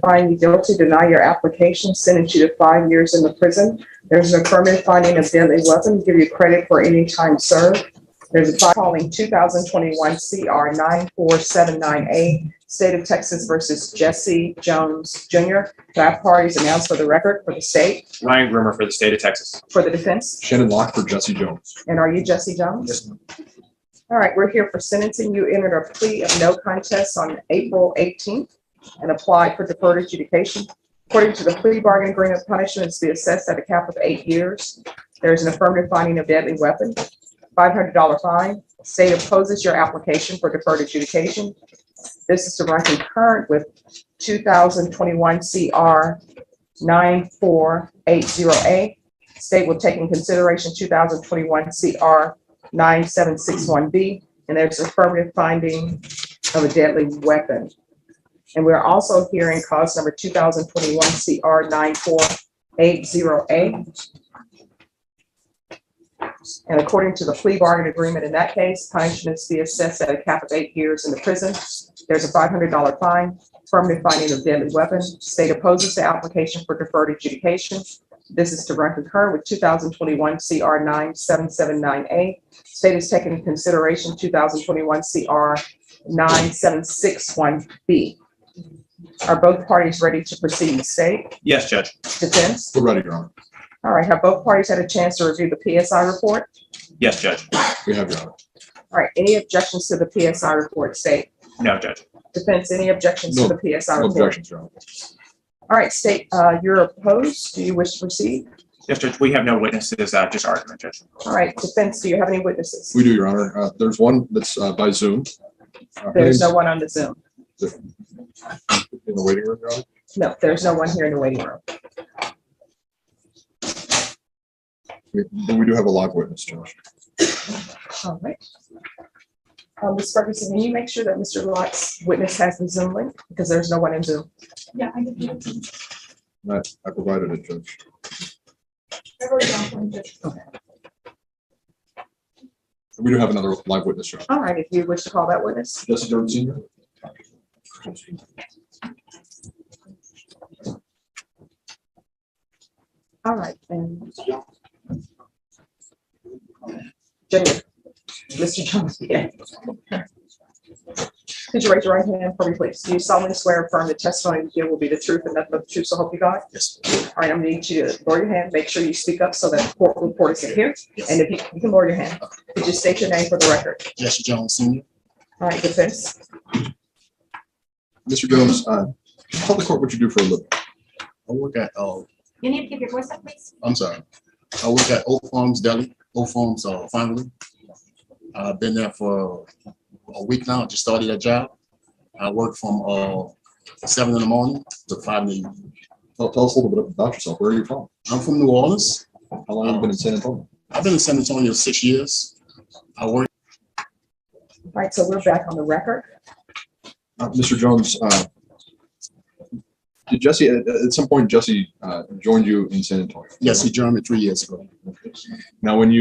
Find you guilty, deny your application, sentence you to 5 years in the prison. There's an affirmative finding of deadly weapon, give you credit for any time served. There's a file calling 2021 CR 9479A, State of Texas versus Jesse Jones Jr. That parties announced for the record for the state. Ryan Grimmer for the state of Texas. For the defense. Shannon Locke for Jesse Jones. And are you Jesse Jones? Yes, ma'am. All right, we're here for sentencing. You entered a plea of no contest on April 18th and applied for deferred adjudication. According to the plea bargain agreement, punishment is to be assessed at a cap of 8 years. There's an affirmative finding of deadly weapon, $500 fine. State opposes your application for deferred adjudication. This is to run concurrent with 2021 CR 9480A. State will take in consideration 2021 CR 9761B, and there's affirmative finding of a deadly weapon. And we're also hearing cause number 2021 CR 9480A. And according to the plea bargain agreement in that case, punishment is to be assessed at a cap of 8 years in the prison. There's a $500 fine, affirmative finding of deadly weapon. State opposes the application for deferred adjudication. This is to run concurrent with 2021 CR 9779A. State is taking into consideration 2021 CR 9761B. Are both parties ready to proceed? State? Yes, Judge. Defense? We're ready, Your Honor. All right, have both parties had a chance to review the PSI report? Yes, Judge. We have, Your Honor. All right, any objections to the PSI report? State? No, Judge. Defense, any objections to the PSI No report? objections, Your Honor. All right, state, you're opposed. Do you wish to proceed? Yes, Judge. We have no witnesses, just argument, Judge. All right, defense, do you have any witnesses? We do, Your Honor. There's one that's by Zoom. There's no one on the Zoom. In the waiting room, Your Honor? No, there's no one here in the waiting room. But we do have a live witness, Judge. All right. Ms. Ferguson, can you make sure that Mr. Lott's witness has the Zoom link? Because there's no one in Zoom. Yeah, I did. I provided it, Judge. We do have another live witness, Judge. All right, if you wish to call that witness. Jesse Jones Sr. All right, and Junior, Mr. Jones, yeah. Could you raise your right hand for me, please? Do you solemnly swear or affirm the testimony you give will be the truth and nothing but the truth, so help you God? Yes. All right, I'm gonna need you to lower your hand, make sure you speak up so that the court reporters can hear. Yes. And if you can lower your hand, could you state your name for the record? Jesse Jones Sr. All right, defense. Mr. Jones, tell the court what you do for a living. I work at, You need to keep your voice up, please. I'm sorry. I work at Oak Farms Deli, Oak Farms Family. I've been there for a week now. I just started that job. I work from 7 in the morning to 5 in the evening. Tell us a little bit about yourself. Where are you from? I'm from New Orleans. How long have you been in San Antonio? I've been in San Antonio 6 years. I work. All right, so we're back on the record. Mr. Jones, did Jesse, at some point, Jesse joined you in San Antonio? Yes, he joined me 3 years ago. Now, when he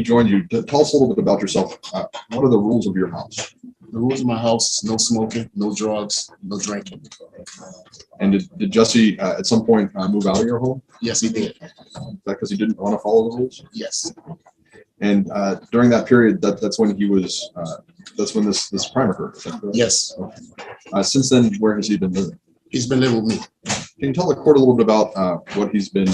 joined you, tell us a little bit about yourself. What are the rules of your house? The rules of my house: no smoking, no drugs, no drinking. And did Jesse at some point move out of your home? Yes, he did. Is that because he didn't want to follow the rules? Yes. And during that period, that's when he was. That's when this crime occurred. Is that correct? Yes. Since then, where has he been living? He's been living with me. Can you tell the court a little bit about what he's been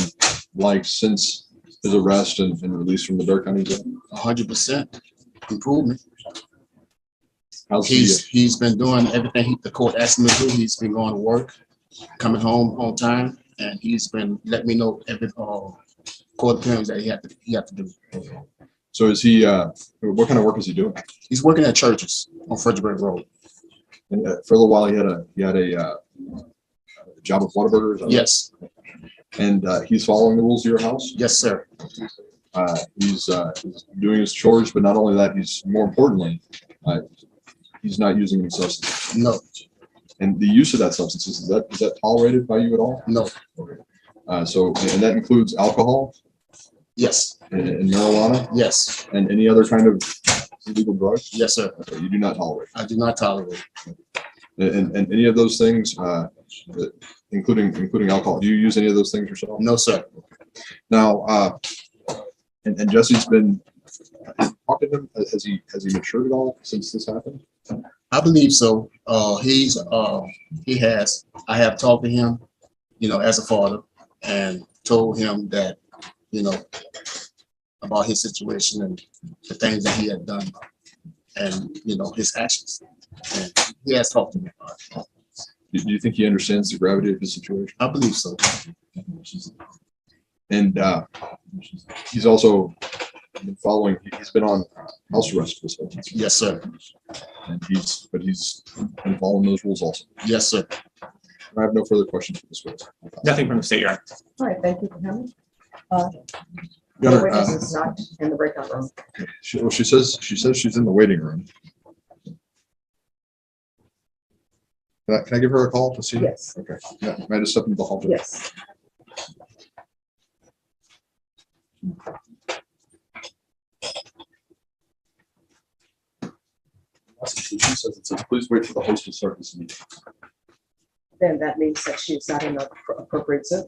like since his arrest and release from the Dare County Jail? 100% improvement. How's He's been doing everything the court asked him to do. He's been going to work, coming home on time, and he's been letting me know every court appearance that he had to do. So is he? What kind of work is he doing? He's working at churches on Fredericksburg Road. And, for a little while, he had a job at Whataburger. Is that right? Yes. And he's following the rules of your house. Yes, sir. He's doing his chores, but not only that, more importantly, he's not using any substance. No. And the use of that substance, is that tolerated by you at all? No. And that includes alcohol. Yes. And marijuana. Yes. And any other kind of illegal drugs. Yes, sir. Okay, you do not tolerate. I do not tolerate. And any of those things including alcohol. Do you use any of those things yourself? No, sir. Now, and Jesse's been talking to him. Has he matured at all since this happened? I believe so. He has. I have talked to him, as a father, and told him that, about his situation and the things that he had done, and his actions. And he has talked to me about it. Do you think he understands the gravity of his situation? I believe so. And he's also been following. He's been on house arrest for this whole time. Yes, sir. And he's been following those rules also. Yes, sir. I have no further questions for this witness. Nothing from the state, Your Honor. All right, thank you for coming. Your The Honor, witness is not in the breakout room. she says she's in the waiting room. Can I give her a call to see? Yes, Okay. Yeah, may I just step into the hall? yes. She says it says, please wait for the host to start this meeting. Then that means that she's not in the appropriate zone.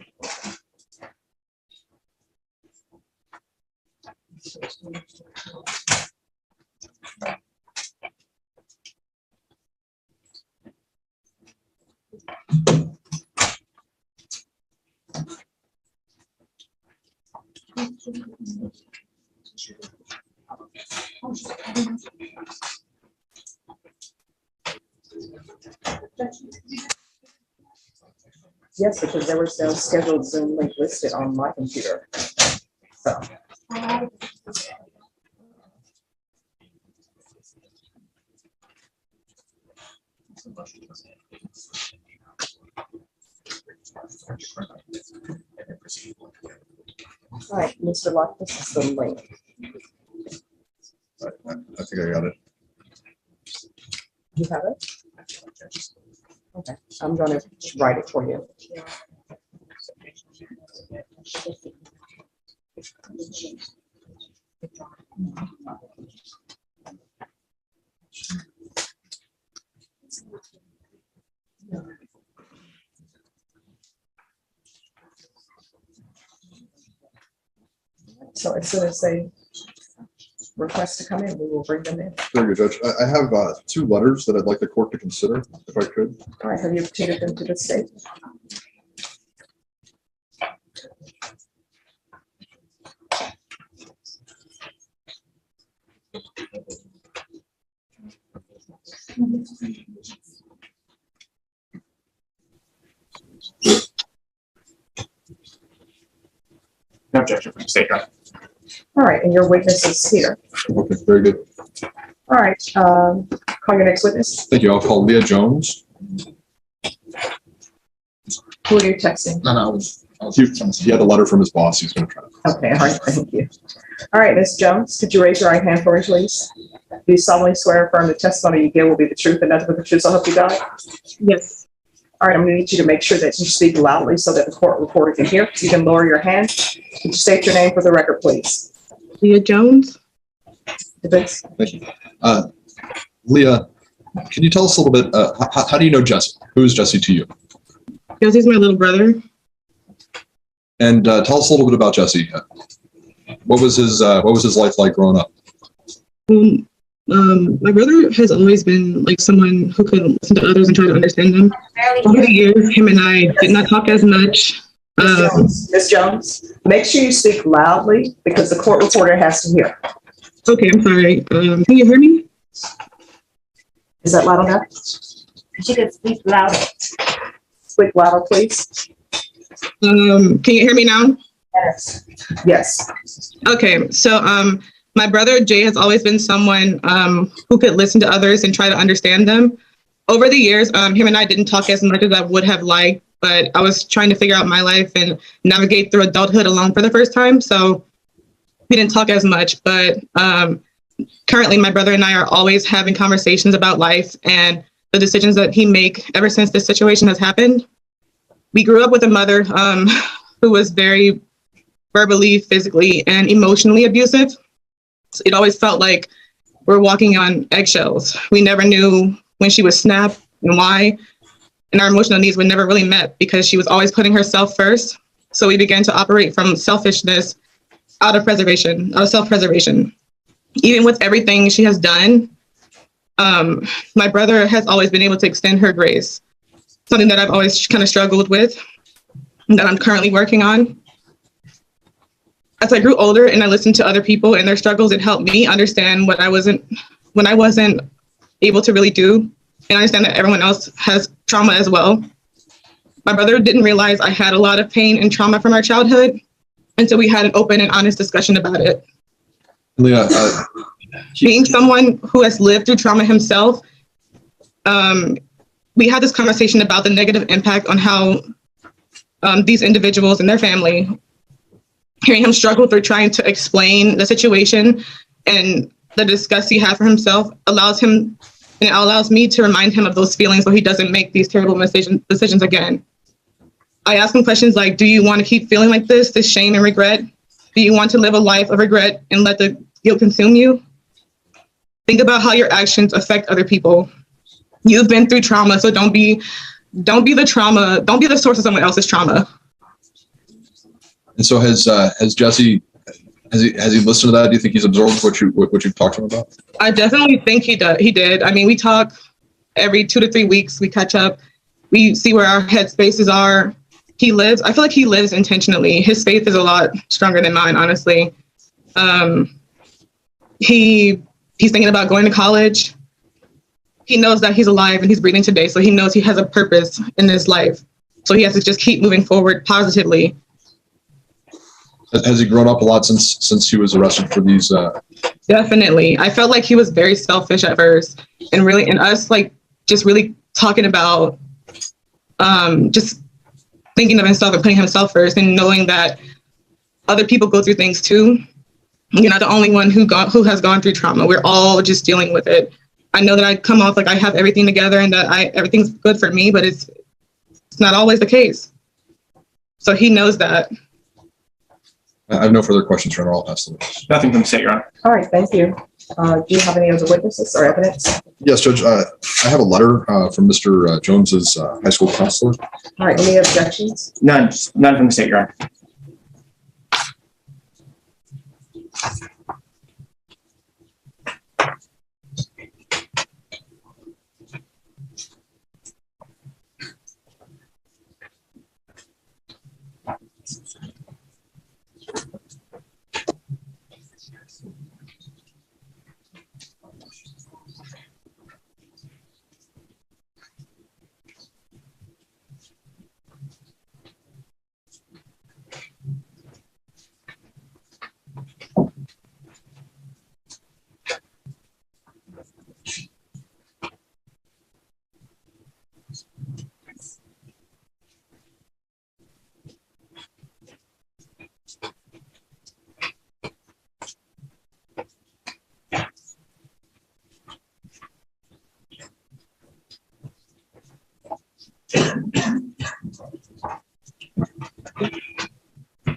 Yes, because there was no scheduled Zoom link listed on my computer. So, all right, Mr. Locke, this is the link. I think I got it. You have it? Okay, I'm gonna write it for you. So as soon as they request to come in, we will bring them in. Very good, Judge. I have two letters that I'd like the court to consider, if I could. All right, have you obtained them to the state? No objection from the state, Your Honor. All right, and your witness is here. Okay, very good. All right, call your next witness. Thank you. I'll call Leah Jones. Who are you texting? No, I was He had a letter from his boss. He's going to try to. Okay, all right, thank you. All right, Ms. Jones, could you raise your right hand for me, please? Do you solemnly swear or affirm the testimony you give will be the truth and nothing but the truth, so help you God? Yes. All right, I'm gonna need you to make sure that you speak loudly so that the court reporter can hear. You can lower your hand. Could you state your name for the record, please? Leah Jones. Defense. Thank you. Leah, can you tell us a little bit, how do you know Jesse? Who is Jesse to you? Jesse's my little brother. And tell us a little bit about Jesse. What was his life like growing up? My brother has always been like someone who could listen to others and try to understand them. Over the years, him and I did not talk as much. Ms. Jones, make sure you speak loudly because the court reporter has to hear. Okay, I'm sorry. Can you hear me? Is that loud enough? She could speak louder. Speak louder, please. Can you hear me now? Yes. Okay, so my brother Jay has always been someone who could listen to others and try to understand them. Over the years, him and I didn't talk as much as I would have liked, but I was trying to figure out my life and navigate through adulthood alone for the first time. So we didn't talk as much, but currently my brother and I are always having conversations about life and the decisions that he make ever since this situation has happened. We grew up with a mother who was very verbally, physically, and emotionally abusive. So it always felt like we're walking on eggshells. We never knew when she would snap and why. and our emotional needs were never really met because she was always putting herself first. So we began to operate from selfishness out of self-preservation. Even with everything she has done, my brother has always been able to extend her grace, something that I've always kind of struggled with, and that I'm currently working on. As I grew older and I listened to other people and their struggles, it helped me understand when I wasn't able to really do, and understand that everyone else has trauma as well. My brother didn't realize I had a lot of pain and trauma from our childhood until we had an open and honest discussion about it. Leah, Being someone who has lived through trauma himself, we had this conversation about the negative impact on how these individuals and their family, hearing him struggle through trying to explain the situation and the disgust he had for himself allows me to remind him of those feelings so he doesn't make these terrible decisions again. I ask him questions like, do you want to keep feeling like this shame and regret? Do you want to live a life of regret and let the guilt consume you? Think about how your actions affect other people. You've been through trauma, so don't be the source of someone else's trauma. and so has Jesse, has he listened to that? Do you think he's absorbed what you've talked to him about? I definitely think he did. I mean, we talk every 2 to 3 weeks. We catch up. We see where our headspaces are. I feel like he lives intentionally. His faith is a lot stronger than mine, honestly. He's thinking about going to college. He knows that he's alive and he's breathing today, so he knows he has a purpose in this life. So he has to just keep moving forward positively. Has he grown up a lot since he was arrested for these? Definitely. I felt like he was very selfish at first, and us just really talking about just thinking of himself and putting himself first, and knowing that other people go through things too. You're not the only one who has gone through trauma. We're all just dealing with it. I know that I come off like I have everything together and that everything's good for me, but it's not always the case. So he knows that. I have no further questions for all pass the witness. Nothing from the state, Your Honor. All right, thank you. Do you have any other witnesses or evidence? Yes, Judge. I have a letter from Mr. Jones's high school counselor. All right, any objections? None from the state, Your Honor.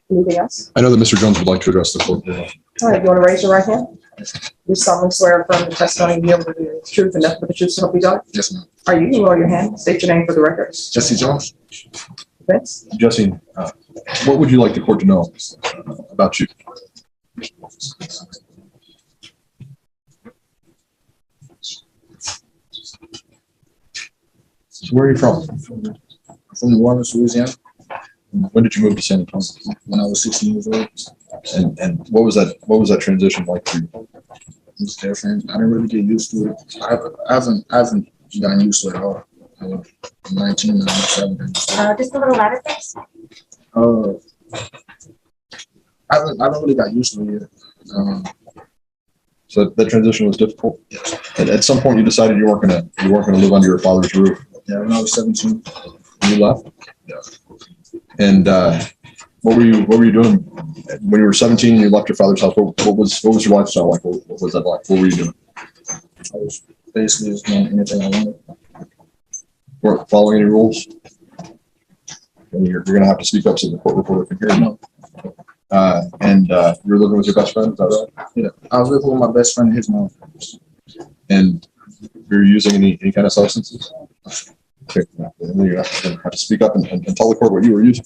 Anything else? I know that Mr. Jones would like to address the court. All right, you want to raise your right hand? You solemnly swear affirm the testimony you give with the truth and nothing but the truth so help you God? Yes, ma'am. All right, you can lower your hand. State your name for the record. Jesse Jones. Vince? Jesse, what would you like the court to know about you? So where are you from? From New Orleans, Louisiana. When did you move to San Antonio? When I was 16 years old. And what was that transition like for you? It was different. I didn't really get used to it. I haven't gotten used to it at all. I'm 19 now. Just a little louder, please. I haven't really got used to it yet. So that transition was difficult. And at some point, you decided you weren't gonna live under your father's roof. Yeah, when I was 17. You left. Yeah. And what were you doing when you were 17 and you left your father's house? What was your lifestyle like? What was that like? What were you doing? I was basically just doing anything I wanted. Weren't following any rules? And you're gonna have to speak up so the court reporter can hear you. And you were living with your best friend, is that right? Yeah, I was living with my best friend and his mom. And you were using any kind of substances? Okay. And then you're gonna have to speak up and tell the court what you were using.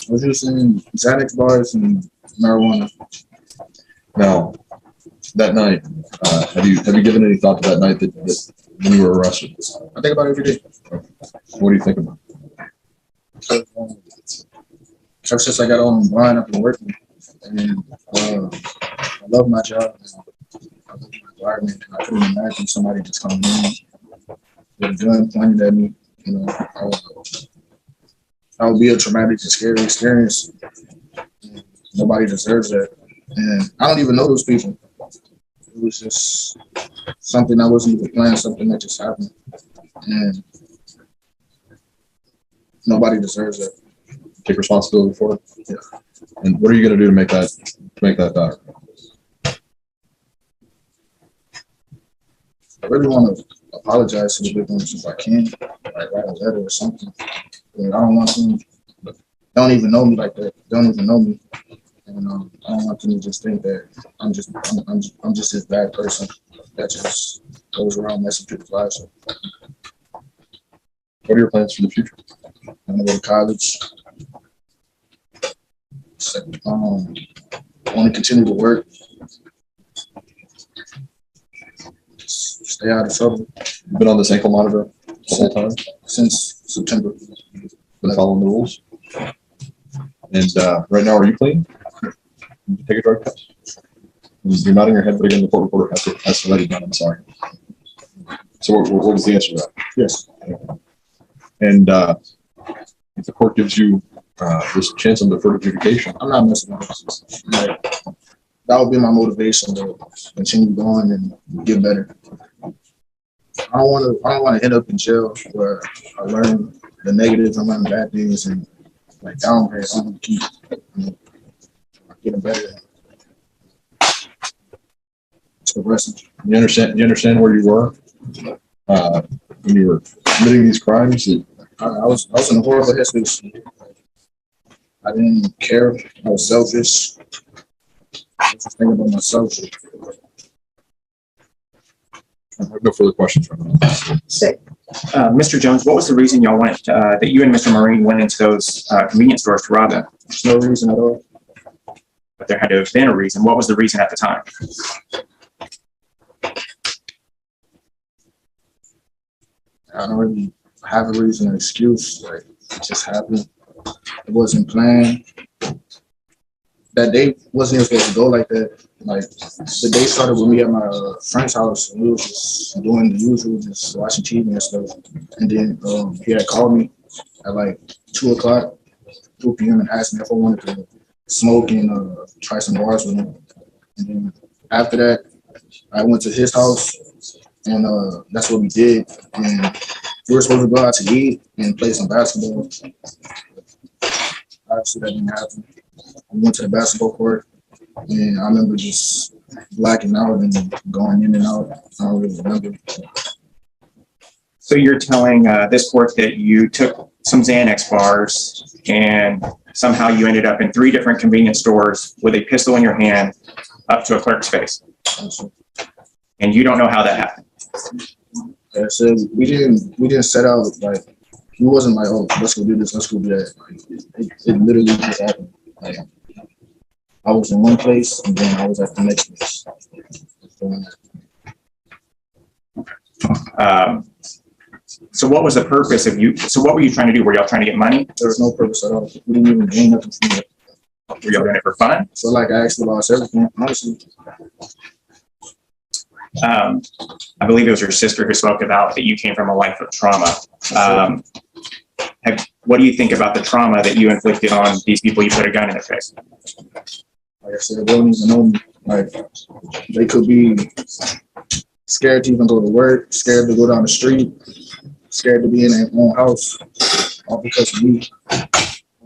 I was using Xanax bars and marijuana. Now, that night, have you given any thought to that night that when you were arrested? I think about it every day. What do you think about it? Ever since I got on the grind, I've been working, and I love my job. I love my environment, and I couldn't imagine somebody just coming in with a gun pointed at me. You know, that would be a traumatic and scary experience. Nobody deserves that, and I don't even know those people. It was just something I wasn't even planning, something that just happened, and nobody deserves that. Take responsibility for it? Yeah. And what are you going to do to make that better? I really want to apologize to the victims if I can, like write a letter or something. But I don't want them. They don't even know me like that. They don't even know me, and I don't want them to just think that I'm just this bad person that just goes around messing people's lives up. What are your plans for the future? I'm gonna go to college. So, I want to continue to work. Stay out of trouble. You've been on this ankle monitor the whole time? Since September. Been following the rules? And right now, are you clean? You take a drug test? You're nodding your head, but again, the court reporter has to let you down. I'm sorry. So what was the answer to that? Yes. And if the court gives you this chance on deferred adjudication, I'm not messing with this. Like, that would be my motivation to continue going and get better. I don't want to end up in jail where I learn the negatives, I learn the bad things, and like downgrade. I want to keep getting better. It's progressing. you understand where you were when you were committing these crimes? I was in a horrible headspace. I didn't care. I was selfish. I was just thinking about myself. I have no further questions right now. Sick. Mr. Jones, what was the reason y'all went, that you and Mr. Marine went into those convenience stores to rob them? There's no reason at all. But there had to have been a reason. What was the reason at the time? I don't really have a reason or excuse. Like, it just happened. It wasn't planned. That day wasn't even supposed to go like that. Like, the day started with me at my friend's house, and we was just doing the usual, just watching TV and stuff. And then he had called me at like 2 p.m. and asked me if I wanted to smoke and try some bars with him. And then after that, I went to his house, and that's what we did. And we were supposed to go out to eat and play some basketball. Obviously, that didn't happen. We went to the basketball court, and I remember just blacking out and going in and out. I don't really remember. So you're telling this court that you took some Xanax bars and somehow you ended up in 3 different convenience stores with a pistol in your hand up to a clerk's face. And you don't know how that happened. Like I said, we didn't set out, like, it wasn't like, oh, let's go do this, let's go do that. Like, it literally just happened. Like, I was in one place and then I was at the next place. So what was the purpose of you? So what were you trying to do? Were y'all trying to get money? There was no purpose at all. We didn't even gain nothing from it. Were y'all doing it for fun? So like I actually lost everything, honestly. I believe it was your sister who spoke about that you came from a life of trauma. What do you think about the trauma that you inflicted on these people you put a gun in their face? Like I said, they don't even know me. Like, they could be scared to even go to work, scared to go down the street, scared to be in their own house, all because of me. All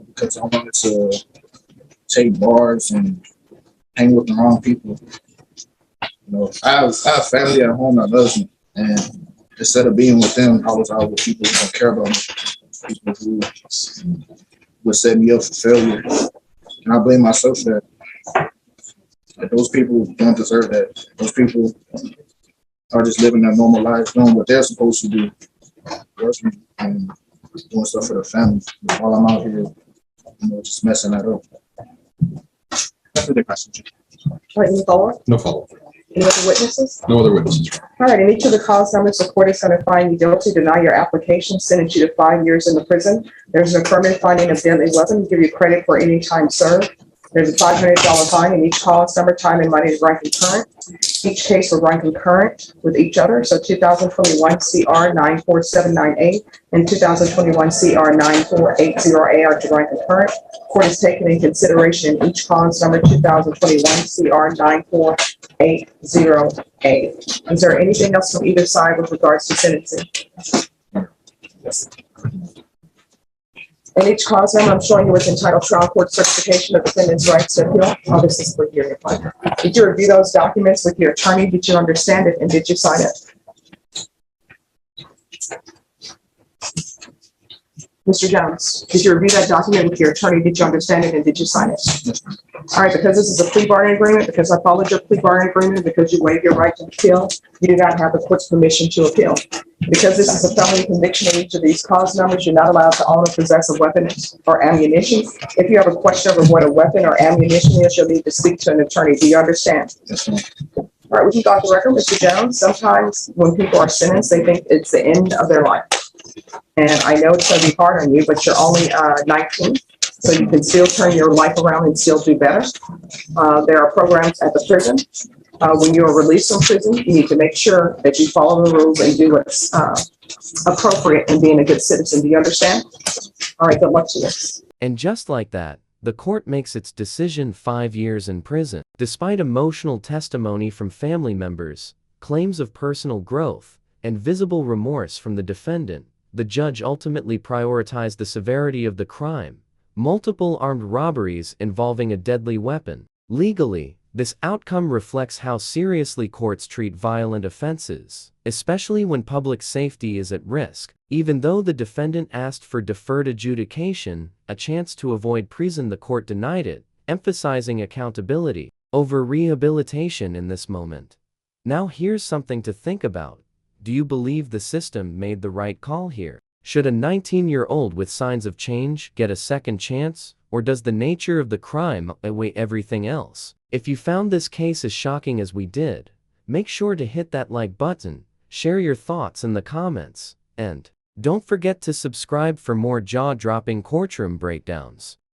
because I wanted to take bars and hang with the wrong people. You know, I have family at home that loves me, and instead of being with them, I was out with people who don't care about me, people who would set me up for failure. And I blame myself for that. Like, those people don't deserve that. Those people are just living their normal lives, doing what they're supposed to do. working and doing stuff for the family. While I'm out here, just messing that up. No further questions. All right, any follow-up? No follow-up. Any other witnesses? No other witnesses. All right, in each of the cause numbers, the court is going to find you guilty, deny your application, sentence you to 5 years in the prison. There's an affirmative finding of deadly weapon, give you credit for any time served. There's a $500 fine in each cause number, time and money is run concurrent. Each case will run concurrent with each other. So 2021 CR 94798 and 2021 CR 9480A are to run concurrent. Court is taken in consideration in each cause number 2021 CR 9480A. Is there anything else from either side with regards to sentencing? In each cause number, I'm showing you what's entitled Trial Court Certification of Defendant's Rights to Appeal. Oh, this is for hearing appointment. Did you review those documents with your attorney? Did you understand it? And did you sign it? Mr. Jones, did you review that document with your attorney? Did you understand it? And did you sign it? All right, because this is a plea bargaining agreement, because I followed your plea bargaining agreement, because you waived your right to appeal, you do not have the court's permission to appeal. Because this is a felony conviction in each of these cause numbers, you're not allowed to own or possess a weapon or ammunition. If you have a question over what a weapon or ammunition is, you'll need to speak to an attorney. Do you understand? Yes, ma'am. All right, we can go off the record, Mr. Jones. Sometimes when people are sentenced, they think it's the end of their life. And I know it's going to be hard on you, but you're only 19, so you can still turn your life around and still do better. There are programs at the prison. When you are released from prison, you need to make sure that you follow the rules and do what's appropriate in being a good citizen. Do you understand? All right, good luck to you. And just like that, the court makes its decision: 5 years in prison. Despite emotional testimony from family members, claims of personal growth, and visible remorse from the defendant, the judge ultimately prioritized the severity of the crime: multiple armed robberies involving a deadly weapon. Legally, this outcome reflects how seriously courts treat violent offenses, especially when public safety is at risk. Even though the defendant asked for deferred adjudication, a chance to avoid prison, the court denied it, emphasizing accountability over rehabilitation in this moment. Now here's something to think about. Do you believe the system made the right call here? Should a 19-year-old with signs of change get a second chance, or does the nature of the crime outweigh everything else? If you found this case as shocking as we did, make sure to hit that like button, share your thoughts in the comments, and don't forget to subscribe for more jaw-dropping courtroom breakdowns.